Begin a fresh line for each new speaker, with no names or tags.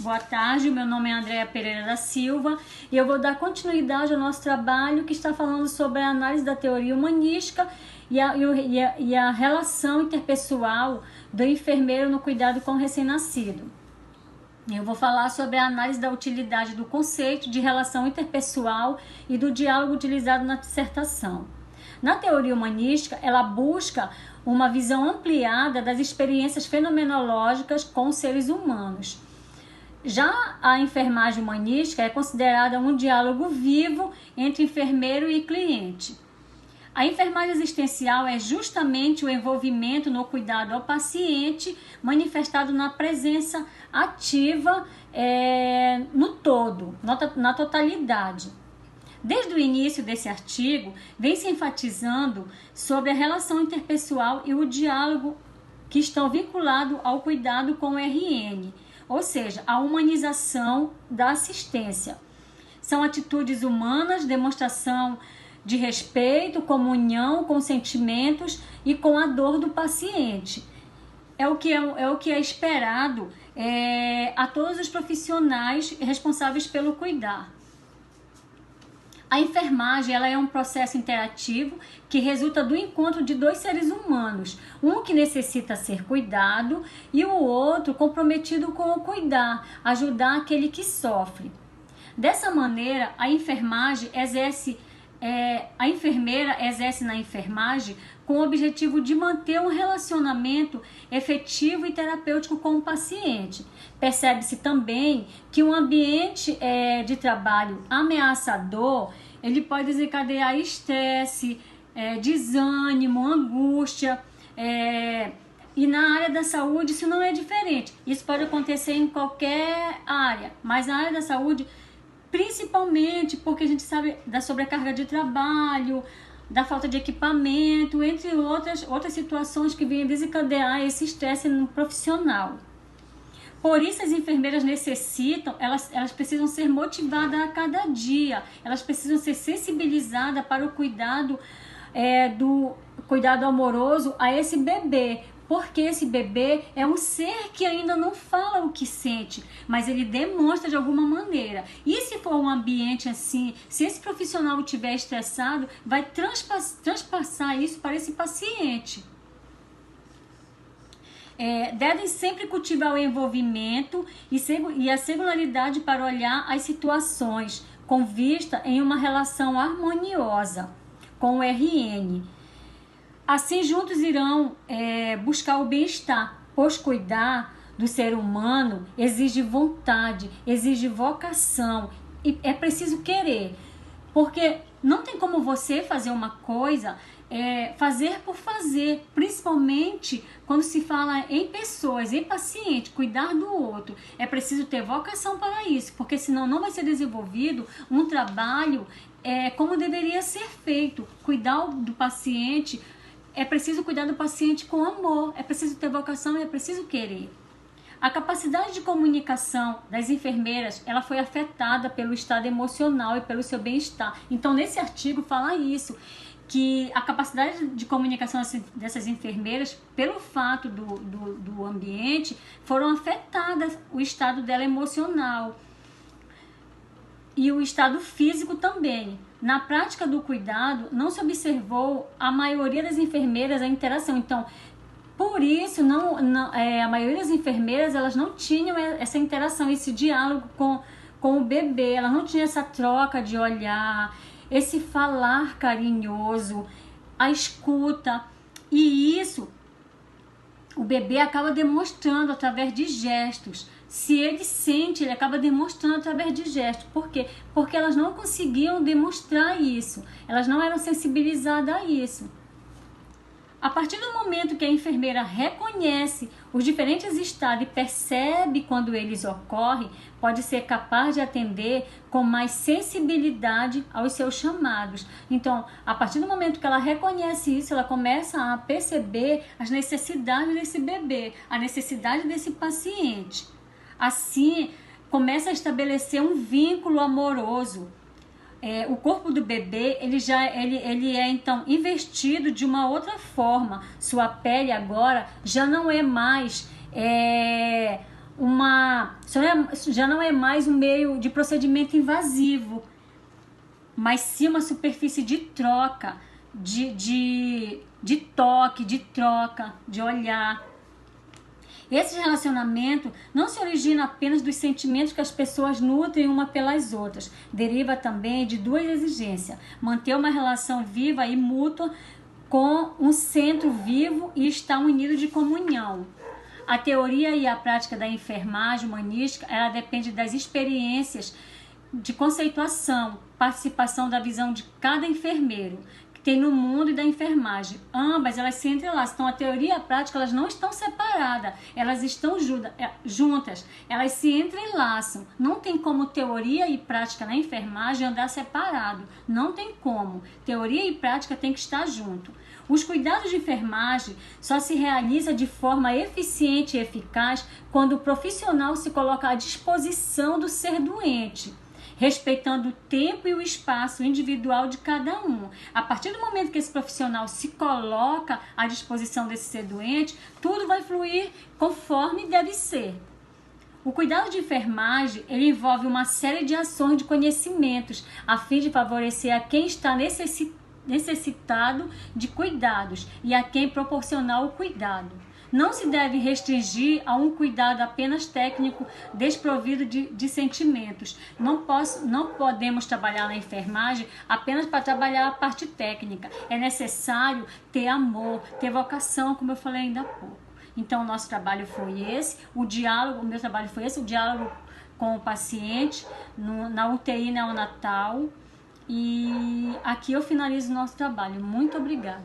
Boa tarde, o meu nome é Andréa Pereira da Silva e eu vou dar continuidade ao nosso trabalho que está falando sobre a análise da teoria humanística e a relação interpessoal do enfermeiro no cuidado com o recém-nascido. Eu vou falar sobre a análise da utilidade do conceito de relação interpessoal e do diálogo utilizado na dissertação. Na teoria humanística, ela busca uma visão ampliada das experiências fenomenológicas com os seres humanos. Já a enfermagem humanística é considerada um diálogo vivo entre enfermeiro e cliente. A enfermagem existencial é justamente o envolvimento no cuidado ao paciente, manifestado na presença ativa no todo, na totalidade. Desde o início desse artigo, vem se enfatizando sobre a relação interpessoal e o diálogo que estão vinculados ao cuidado com o RN, ou seja, a humanização da assistência. São atitudes humanas, demonstração de respeito, comunhão com sentimentos e com a dor do paciente. É o que é esperado a todos os profissionais responsáveis pelo cuidar. A enfermagem ela é um processo interativo que resulta do encontro de dois seres humanos, um que necessita ser cuidado e o outro comprometido com o cuidar, ajudar aquele que sofre. Dessa maneira, a enfermeira exerce na enfermagem com o objetivo de manter um relacionamento efetivo e terapêutico com o paciente. Percebe-se também que um ambiente de trabalho ameaçador, ele pode desencadear estresse, desânimo, angústia, e na área da saúde isso não é diferente. Isso pode acontecer em qualquer área, mas na área da saúde principalmente porque a gente sabe da sobrecarga de trabalho, da falta de equipamento, entre outras situações que vêm desencadear esse estresse no profissional. Por isso as enfermeiras necessitam, elas precisam ser motivadas a cada dia, elas precisam ser sensibilizadas para o cuidado, do cuidado amoroso a esse bebê, porque esse bebê é um ser que ainda não fala o que sente, mas ele demonstra de alguma maneira. E se for um ambiente assim, se esse profissional estiver estressado, vai transpassar isso para esse paciente. Devem sempre cultivar o envolvimento e a singularidade para olhar as situações com vista em uma relação harmoniosa com o RN. Assim, juntos irão buscar o bem-estar, pois cuidar do ser humano exige vontade, exige vocação e é preciso querer, porque não tem como você fazer uma coisa, fazer por fazer, principalmente quando se fala em pessoas, em paciente, cuidar do outro. É preciso ter vocação para isso, porque senão não vai ser desenvolvido um trabalho como deveria ser feito. Cuidar do paciente, é preciso cuidar do paciente com amor, é preciso ter vocação e é preciso querer. A capacidade de comunicação das enfermeiras, ela foi afetada pelo estado emocional e pelo seu bem-estar. Então, nesse artigo fala isso, que a capacidade de comunicação dessas enfermeiras, pelo fato do ambiente, foram afetadas o estado dela emocional e o estado físico também. Na prática do cuidado, não se observou a maioria das enfermeiras a interação. Então, por isso, a maioria das enfermeiras elas não tinham essa interação, esse diálogo com o bebê. Elas não tinham essa troca de olhar, esse falar carinhoso, a escuta. E isso o bebê acaba demonstrando através de gestos. Se ele sente, ele acaba demonstrando através de gestos. Por quê? Porque elas não conseguiam demonstrar isso. Elas não eram sensibilizadas a isso. A partir do momento que a enfermeira reconhece os diferentes estados e percebe quando eles ocorrem, pode ser capaz de atender com mais sensibilidade aos seus chamados. Então, a partir do momento que ela reconhece isso, ela começa a perceber as necessidades desse bebê, a necessidade desse paciente. Assim, começa a estabelecer um vínculo amoroso. O corpo do bebê ele é então investido de uma outra forma. Sua pele agora já não é mais já não é mais um meio de procedimento invasivo, mas sim uma superfície de troca, de toque, de troca, de olhar. Esse relacionamento não se origina apenas dos sentimentos que as pessoas nutrem uma pelas outras. Deriva também de duas exigências: manter uma relação viva e mútua com um centro vivo e estar unido de comunhão. A teoria e a prática da enfermagem humanística, ela depende das experiências de conceituação, participação da visão de cada enfermeiro que tem no mundo e da enfermagem. Ambas, elas se entrelaçam. Então, a teoria e a prática, elas não estão separadas, elas estão juntas, elas se entrelaçam. Não tem como teoria e prática na enfermagem andar separado. Não tem como. Teoria e prática tem que estar junto. Os cuidados de enfermagem só se realizam de forma eficiente e eficaz quando o profissional se coloca à disposição do ser doente, respeitando o tempo e o espaço individual de cada um. A partir do momento que esse profissional se coloca à disposição desse ser doente, tudo vai fluir conforme deve ser. O cuidado de enfermagem, ele envolve uma série de ações de conhecimentos a fim de favorecer a quem está necessitado de cuidados e a quem proporcionar o cuidado. Não se deve restringir a um cuidado apenas técnico, desprovido de sentimentos. Não podemos trabalhar na enfermagem apenas para trabalhar a parte técnica. É necessário ter amor, ter vocação, como eu falei ainda há pouco. Então, o nosso trabalho foi esse, o meu trabalho foi esse, o diálogo com o paciente na UTI neonatal. E aqui eu finalizo o nosso trabalho. Muito obrigada.